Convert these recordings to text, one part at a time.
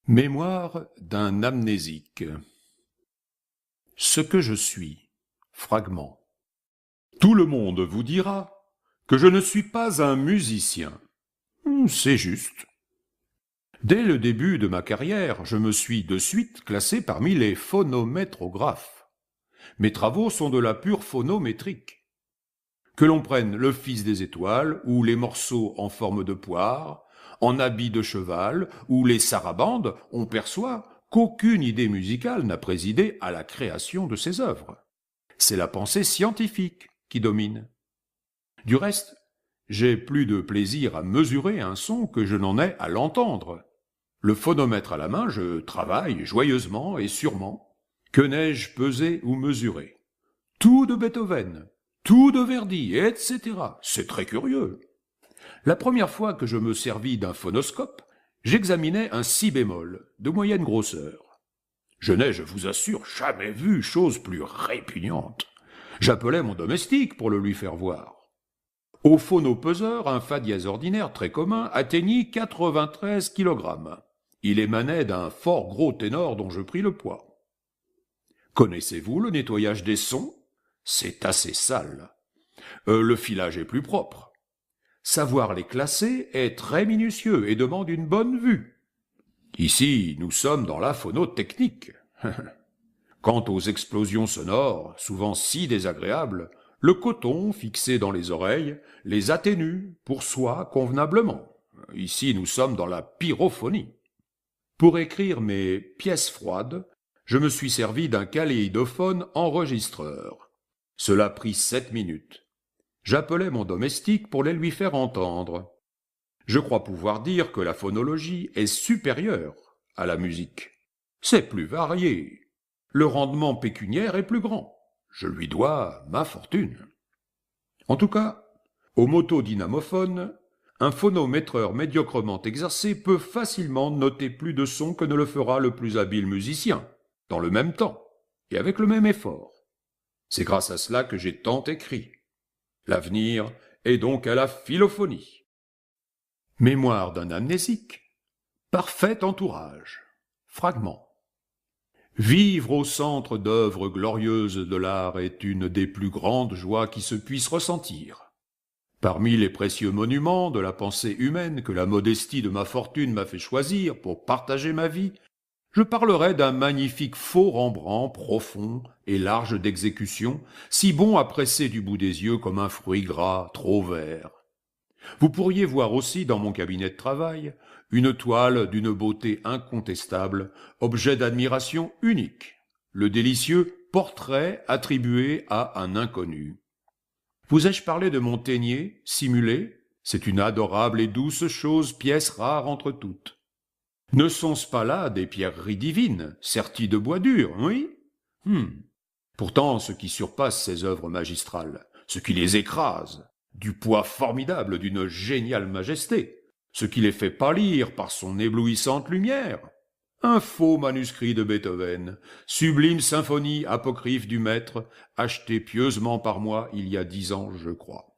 Mémoire d'un amnésique. Ce que je suis. Fragment. Tout le monde vous dira que je ne suis pas un musicien. C'est juste. Dès le début de ma carrière, je me suis de suite classé parmi les phonométrographes. Mes travaux sont de la pure phonométrique. Que l'on prenne le Fils des étoiles, ou les morceaux en forme de poire, en habit de cheval, ou les sarabandes, on perçoit qu'aucune idée musicale n'a présidé à la création de ces œuvres. C'est la pensée scientifique qui domine. Du reste, j'ai plus de plaisir à mesurer un son que je n'en ai à l'entendre. Le phonomètre à la main, je travaille joyeusement et sûrement. Que n'ai-je pesé ou mesuré? Tout de Beethoven, tout de Verdi, etc. C'est très curieux. La première fois que je me servis d'un phonoscope, j'examinais un si bémol, de moyenne grosseur. Je n'ai, je vous assure, jamais vu chose plus répugnante. J'appelai mon domestique pour le lui faire voir. Au phonopeseur, un fa dièse ordinaire très commun atteignit 93 kg. Il émanait d'un fort gros ténor dont je pris le poids. Connaissez-vous le nettoyage des sons? C'est assez sale. Le filage est plus propre. Savoir les classer est très minutieux et demande une bonne vue. Ici, nous sommes dans la phonotechnique. Quant aux explosions sonores, souvent si désagréables, le coton, fixé dans les oreilles, les atténue pour soi convenablement. Ici, nous sommes dans la pyrophonie. Pour écrire mes pièces froides, je me suis servi d'un kaléidophone enregistreur. Cela prit 7 minutes. J'appelai mon domestique pour les lui faire entendre. Je crois pouvoir dire que la phonologie est supérieure à la musique. C'est plus varié. Le rendement pécuniaire est plus grand. Je lui dois ma fortune. En tout cas, au motodynamophone, un phonométreur médiocrement exercé peut facilement noter plus de sons que ne le fera le plus habile musicien, dans le même temps et avec le même effort. C'est grâce à cela que j'ai tant écrit. L'avenir est donc à la philophonie. Mémoire d'un amnésique. Parfait entourage. Fragment. Vivre au centre d'œuvres glorieuses de l'art est une des plus grandes joies qui se puissent ressentir. Parmi les précieux monuments de la pensée humaine que la modestie de ma fortune m'a fait choisir pour partager ma vie, je parlerai d'un magnifique faux Rembrandt profond et large d'exécution, si bon à presser du bout des yeux comme un fruit gras trop vert. Vous pourriez voir aussi dans mon cabinet de travail une toile d'une beauté incontestable, objet d'admiration unique, le délicieux portrait attribué à un inconnu. Vous ai-je parlé de mon ténier, simulé? C'est une adorable et douce chose, pièce rare entre toutes. Ne sont-ce pas là des pierreries divines, serties de bois dur, oui? Pourtant, ce qui surpasse ces œuvres magistrales, ce qui les écrase, du poids formidable d'une géniale majesté, ce qui les fait pâlir par son éblouissante lumière, un faux manuscrit de Beethoven, sublime symphonie apocryphe du maître, achetée pieusement par moi il y a 10 ans, je crois.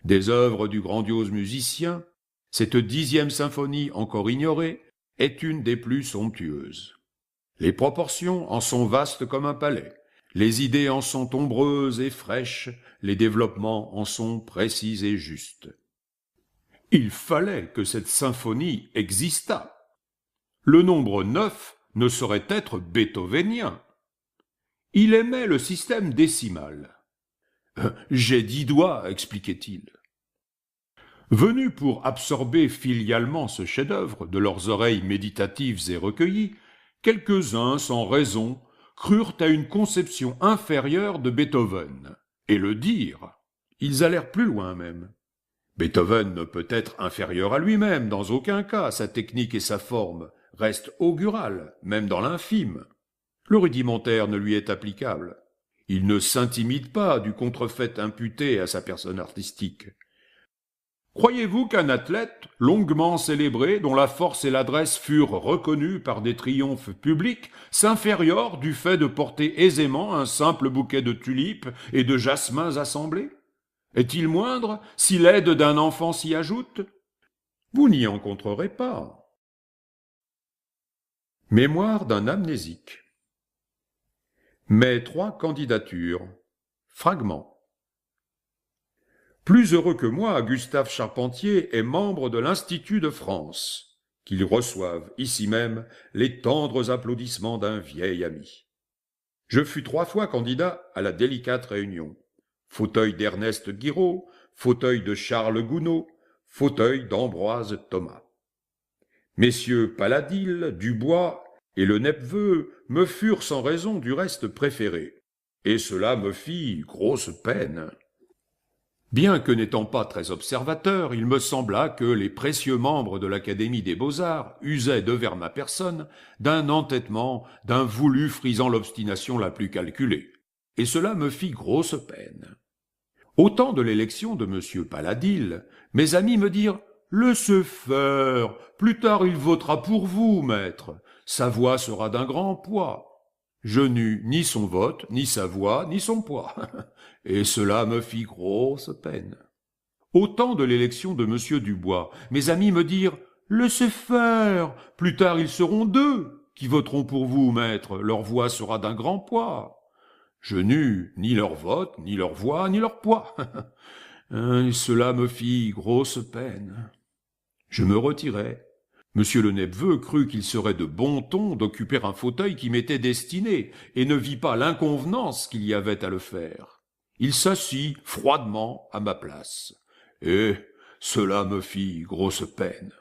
Des œuvres du grandiose musicien, cette 10e symphonie encore ignorée est une des plus somptueuses. Les proportions en sont vastes comme un palais, les idées en sont ombreuses et fraîches, les développements en sont précis et justes. Il fallait que cette symphonie existât. Le nombre 9 ne saurait être beethovénien. Il aimait le système décimal. J'ai 10 doigts, expliquait-il. Venus pour absorber filialement ce chef-d'œuvre de leurs oreilles méditatives et recueillies, quelques-uns, sans raison, crurent à une conception inférieure de Beethoven, et le dirent. Ils allèrent plus loin même. Beethoven ne peut être inférieur à lui-même, dans aucun cas, sa technique et sa forme restent augurales, même dans l'infime. Le rudimentaire ne lui est applicable. Il ne s'intimide pas du contrefait imputé à sa personne artistique. Croyez-vous qu'un athlète, longuement célébré, dont la force et l'adresse furent reconnues par des triomphes publics, s'infériore du fait de porter aisément un simple bouquet de tulipes et de jasmins assemblés? Est-il moindre si l'aide d'un enfant s'y ajoute? Vous n'y en contrerez pas. Mémoire d'un amnésique. Mes 3 candidatures. Fragment. Plus heureux que moi, Gustave Charpentier est membre de l'Institut de France, qu'il reçoive ici même les tendres applaudissements d'un vieil ami. Je fus 3 fois candidat à la délicate réunion. Fauteuil d'Ernest Guiraud, fauteuil de Charles Gounod, fauteuil d'Ambroise Thomas. Messieurs Paladil, Dubois et le Nepveu me furent sans raison du reste préférés, et cela me fit grosse peine. Bien que n'étant pas très observateur, il me sembla que les précieux membres de l'Académie des Beaux-Arts usaient devers ma personne d'un entêtement, d'un voulu frisant l'obstination la plus calculée, et cela me fit grosse peine. Au temps de l'élection de M. Paladil, mes amis me dirent « Laissez faire, plus tard il votera pour vous, maître, sa voix sera d'un grand poids. » Je n'eus ni son vote, ni sa voix, ni son poids, et cela me fit grosse peine. Au temps de l'élection de M. Dubois, mes amis me dirent « Laissez faire, plus tard ils seront 2 qui voteront pour vous, maître, leur voix sera d'un grand poids. » Je n'eus ni leur vote, ni leur voix, ni leur poids. Et cela me fit grosse peine. Je me retirai. Monsieur le Nepveu crut qu'il serait de bon ton d'occuper un fauteuil qui m'était destiné, et ne vit pas l'inconvenance qu'il y avait à le faire. Il s'assit froidement à ma place, et cela me fit grosse peine.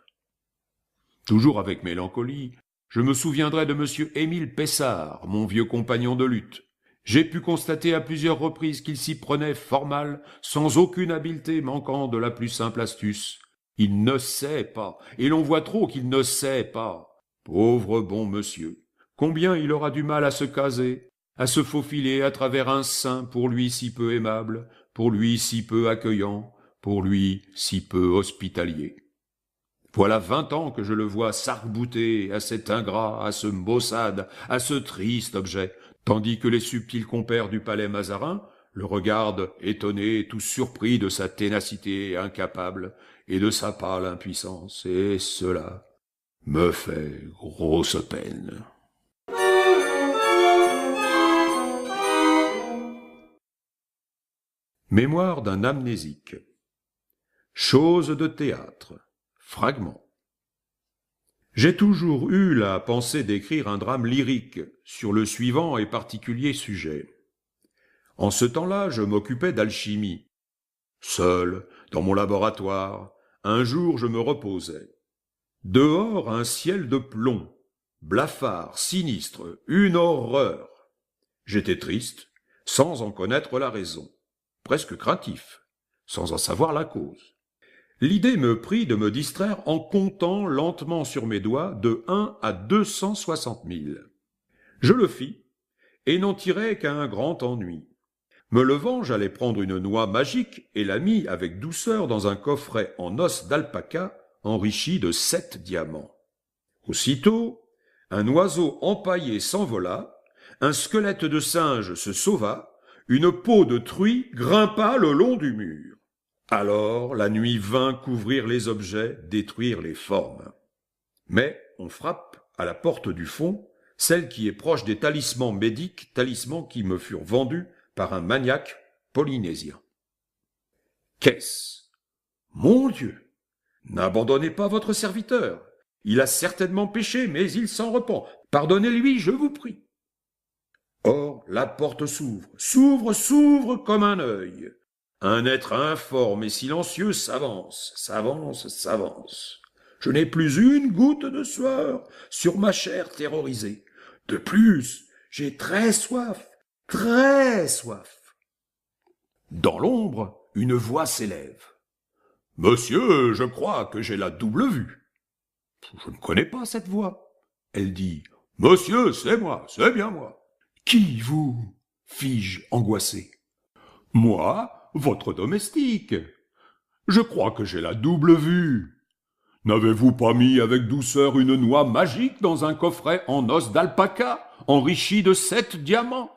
Toujours avec mélancolie, je me souviendrai de monsieur Émile Pessard, mon vieux compagnon de lutte. J'ai pu constater à plusieurs reprises qu'il s'y prenait fort mal, sans aucune habileté manquant de la plus simple astuce. Il ne sait pas, et l'on voit trop qu'il ne sait pas. Pauvre bon monsieur, combien il aura du mal à se caser, à se faufiler à travers un sein pour lui si peu aimable, pour lui si peu accueillant, pour lui si peu hospitalier. Voilà 20 ans que je le vois s'arc-bouter à cet ingrat, à ce maussade, à ce triste objet, tandis que les subtils compères du palais Mazarin le regardent étonnés, tout surpris de sa ténacité incapable et de sa pâle impuissance, et cela me fait grosse peine. Mémoire d'un amnésique. Chose de théâtre. Fragment. J'ai toujours eu la pensée d'écrire un drame lyrique sur le suivant et particulier sujet. En ce temps-là, je m'occupais d'alchimie. Seul, dans mon laboratoire, un jour je me reposais. Dehors, un ciel de plomb, blafard, sinistre, une horreur. J'étais triste, sans en connaître la raison, presque craintif, sans en savoir la cause. L'idée me prit de me distraire en comptant lentement sur mes doigts de 1 à 260 000. Je le fis, et n'en tirai qu'un grand ennui. Me levant, j'allais prendre une noix magique et la mis avec douceur dans un coffret en os d'alpaca enrichi de 7 diamants. Aussitôt, un oiseau empaillé s'envola, un squelette de singe se sauva, une peau de truie grimpa le long du mur. Alors la nuit vint couvrir les objets, détruire les formes. Mais on frappe à la porte du fond, celle qui est proche des talismans médiques, talismans qui me furent vendus par un maniaque polynésien. Qu'est-ce ? Mon Dieu ! N'abandonnez pas votre serviteur. Il a certainement péché, mais il s'en repent. Pardonnez-lui, je vous prie. Or, la porte s'ouvre comme un œil. Un être informe et silencieux s'avance. Je n'ai plus une goutte de sueur sur ma chair terrorisée. De plus, j'ai très soif. Dans l'ombre, une voix s'élève. « Monsieur, je crois que j'ai la double vue. » Je ne connais pas cette voix. Elle dit « Monsieur, c'est moi, c'est bien moi. »« Qui, vous » fis-je angoissé. « Moi, votre domestique. Je crois que j'ai la double vue. N'avez-vous pas mis avec douceur une noix magique dans un coffret en os d'alpaca, enrichi de 7 diamants ?»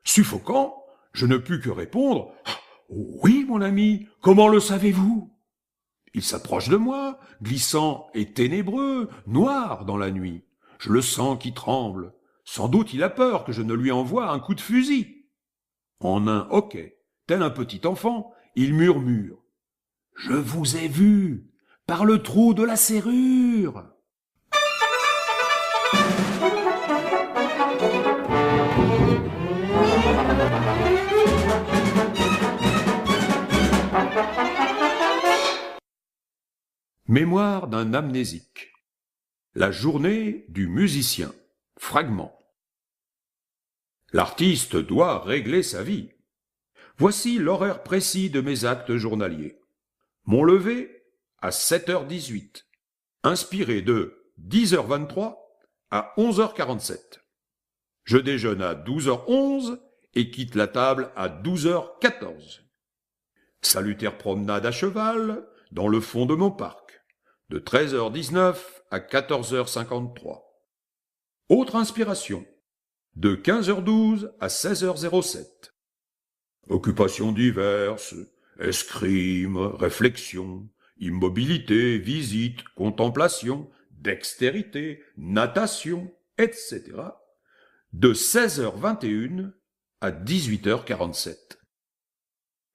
Suffocant, je ne pus que répondre « Oui, mon ami, comment le savez-vous » Il s'approche de moi, glissant et ténébreux, noir dans la nuit. Je le sens qui tremble. Sans doute il a peur que je ne lui envoie un coup de fusil. En un hoquet, tel un petit enfant, il murmure. Je vous ai vu, par le trou de la serrure. Mémoire d'un amnésique. La journée du musicien. Fragment. L'artiste doit régler sa vie. Voici l'horaire précis de mes actes journaliers. Mon lever à 7h18, inspiré de 10h23 à 11h47. Je déjeune à 12h11 et quitte la table à 12h14. Salutaire promenade à cheval dans le fond de mon parc, de 13h19 à 14h53. Autre inspiration, de 15h12 à 16h07. Occupations diverses, escrime, réflexion, immobilité, visite, contemplation, dextérité, natation, etc. de 16h21 à 18h47.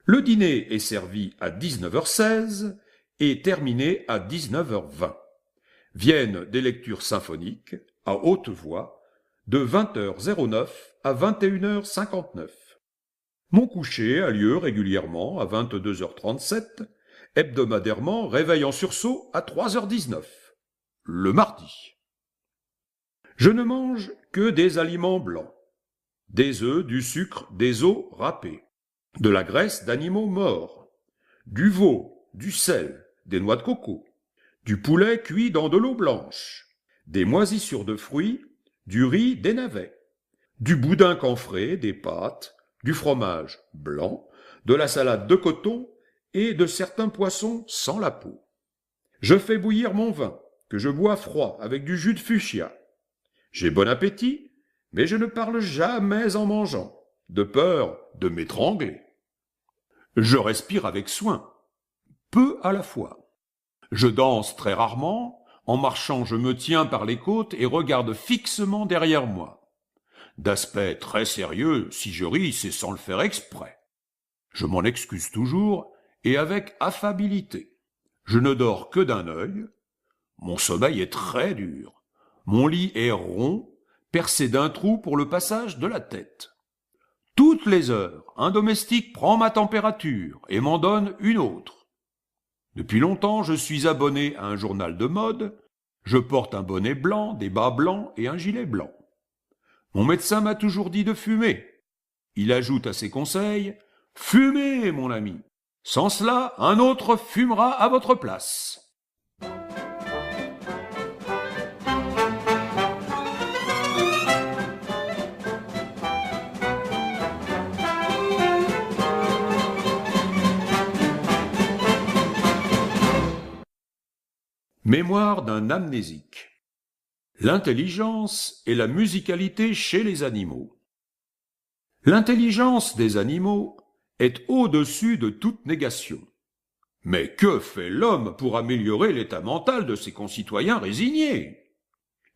Le dîner est servi à 19h16 et terminé à 19h20. Viennent des lectures symphoniques à haute voix de 20h09 à 21h59. Mon coucher a lieu régulièrement à 22h37, hebdomadairement réveil en sursaut à 3h19, le mardi. Je ne mange que des aliments blancs, des œufs, du sucre, des os râpés, de la graisse d'animaux morts, du veau, du sel, des noix de coco, du poulet cuit dans de l'eau blanche, des moisissures de fruits, du riz, des navets, du boudin camphré, des pâtes, du fromage blanc, de la salade de coton et de certains poissons sans la peau. Je fais bouillir mon vin, que je bois froid avec du jus de fuchsia. J'ai bon appétit, mais je ne parle jamais en mangeant, de peur de m'étrangler. Je respire avec soin, peu à la fois. Je danse très rarement, en marchant je me tiens par les côtes et regarde fixement derrière moi. D'aspect très sérieux, si je ris, c'est sans le faire exprès. Je m'en excuse toujours, et avec affabilité. Je ne dors que d'un œil. Mon sommeil est très dur. Mon lit est rond, percé d'un trou pour le passage de la tête. Toutes les heures, un domestique prend ma température et m'en donne une autre. Depuis longtemps, je suis abonné à un journal de mode. Je porte un bonnet blanc, des bas blancs et un gilet blanc. Mon médecin m'a toujours dit de fumer. Il ajoute à ses conseils « Fumez, mon ami. Sans cela, un autre fumera à votre place. » Mémoire d'un amnésique. L'intelligence et la musicalité chez les animaux. L'intelligence des animaux est au-dessus de toute négation. Mais que fait l'homme pour améliorer l'état mental de ses concitoyens résignés?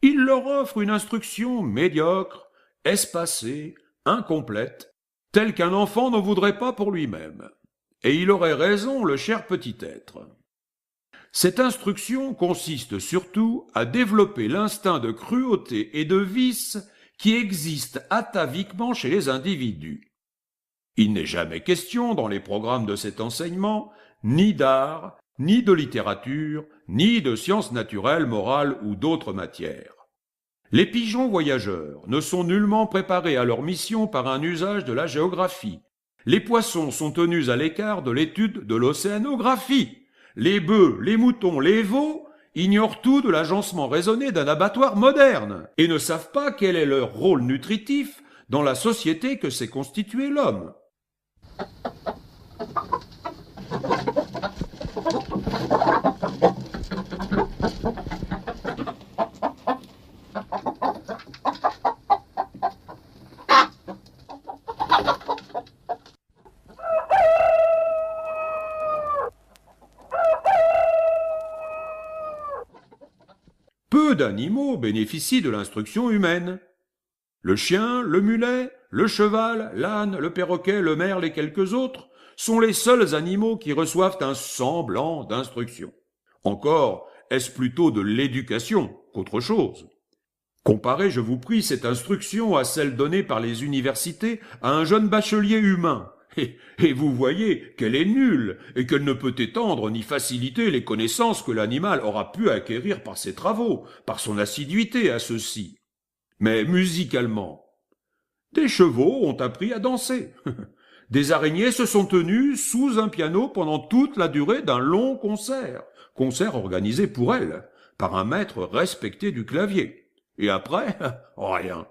Il leur offre une instruction médiocre, espacée, incomplète, telle qu'un enfant ne voudrait pas pour lui-même. Et il aurait raison, le cher petit être. Cette instruction consiste surtout à développer l'instinct de cruauté et de vice qui existe ataviquement chez les individus. Il n'est jamais question dans les programmes de cet enseignement ni d'art, ni de littérature, ni de sciences naturelles, morales ou d'autres matières. Les pigeons voyageurs ne sont nullement préparés à leur mission par un usage de la géographie. Les poissons sont tenus à l'écart de l'étude de l'océanographie. Les bœufs, les moutons, les veaux ignorent tout de l'agencement raisonné d'un abattoir moderne et ne savent pas quel est leur rôle nutritif dans la société que s'est constituée l'homme. Peu d'animaux bénéficient de l'instruction humaine. Le chien, le mulet, le cheval, l'âne, le perroquet, le merle et quelques autres sont les seuls animaux qui reçoivent un semblant d'instruction. Encore, est-ce plutôt de l'éducation qu'autre chose? Comparez, je vous prie, cette instruction à celle donnée par les universités à un jeune bachelier humain. Et vous voyez qu'elle est nulle et qu'elle ne peut étendre ni faciliter les connaissances que l'animal aura pu acquérir par ses travaux, par son assiduité à ceux-ci. Mais musicalement, des chevaux ont appris à danser. Des araignées se sont tenues sous un piano pendant toute la durée d'un long concert organisé pour elles, par un maître respecté du clavier. Et après, rien.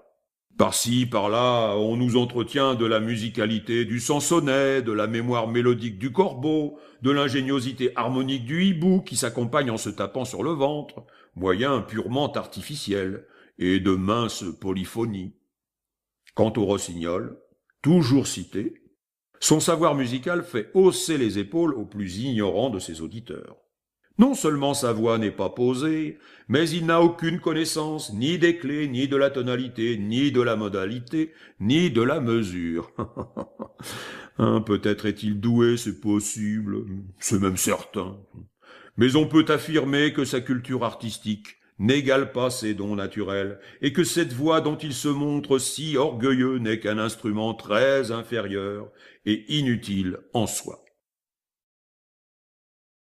Par-ci, par-là, on nous entretient de la musicalité du sansonnet, de la mémoire mélodique du corbeau, de l'ingéniosité harmonique du hibou qui s'accompagne en se tapant sur le ventre, moyen purement artificiel, et de minces polyphonies. Quant au rossignol, toujours cité, son savoir musical fait hausser les épaules aux plus ignorants de ses auditeurs. Non seulement sa voix n'est pas posée, mais il n'a aucune connaissance ni des clés, ni de la tonalité, ni de la modalité, ni de la mesure. Peut-être est-il doué, c'est possible, c'est même certain. Mais on peut affirmer que sa culture artistique n'égale pas ses dons naturels, et que cette voix dont il se montre si orgueilleux n'est qu'un instrument très inférieur et inutile en soi.